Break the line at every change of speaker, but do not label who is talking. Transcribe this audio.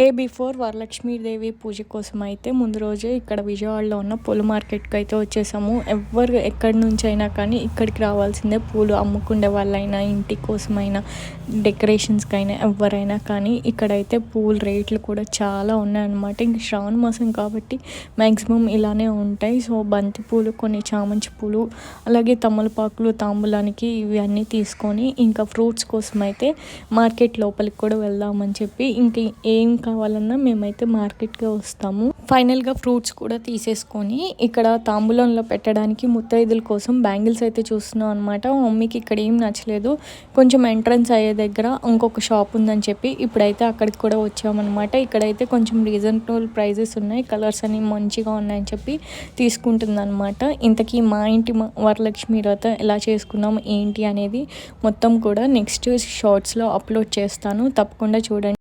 Day before Varalakshmi Devi పూజ కోసం అయితే ముందు రోజే ఇక్కడ విజయవాడలో ఉన్న పూల మార్కెట్కి అయితే వచ్చేసాము. ఎవ్వరు ఎక్కడి నుంచి అయినా కానీ ఇక్కడికి రావాల్సిందే. పూలు అమ్ముకునే వాళ్ళైనా, ఇంటి కోసమైనా, డెకరేషన్స్కి అయినా ఎవరైనా కానీ ఇక్కడైతే పూల రేట్లు కూడా చాలా ఉన్నాయన్నమాట. ఇంక శ్రావణ మాసం కాబట్టి మ్యాక్సిమం ఇలానే ఉంటాయి. సో బంతి పూలు, కొన్ని చామంతి పూలు, అలాగే తమలపాకులు తాంబూలానికి ఇవన్నీ తీసుకొని ఇంకా ఫ్రూట్స్ కోసం అయితే మార్కెట్ లోపలికి కూడా వెళ్దామని చెప్పి ఇంక ఏం కావాలన్నా మేమైతే మార్కెట్కే వస్తాము. ఫైనల్గా ఫ్రూట్స్ కూడా తీసేసుకొని ఇక్కడ తాంబూలంలో పెట్టడానికి ముత్తైదుల కోసం బ్యాంగిల్స్ అయితే చూస్తున్నాం అనమాట. మమ్మీకి ఇక్కడ ఏం నచ్చలేదు. కొంచెం ఎంట్రన్స్ అయ్యే దగ్గర ఇంకొక షాప్ ఉందని చెప్పి ఇప్పుడైతే అక్కడికి కూడా వచ్చామన్నమాట. ఇక్కడైతే కొంచెం రీజనబుల్ ప్రైజెస్ ఉన్నాయి, కలర్స్ అన్ని మంచిగా ఉన్నాయని చెప్పి తీసుకుంటుంది అనమాట. ఇంతకీ మా ఇంటి వరలక్ష్మి వ్రతం ఎలా చేసుకున్నాం ఏంటి అనేది మొత్తం కూడా నెక్స్ట్ షార్ట్స్లో అప్లోడ్ చేస్తాను, తప్పకుండా చూడండి.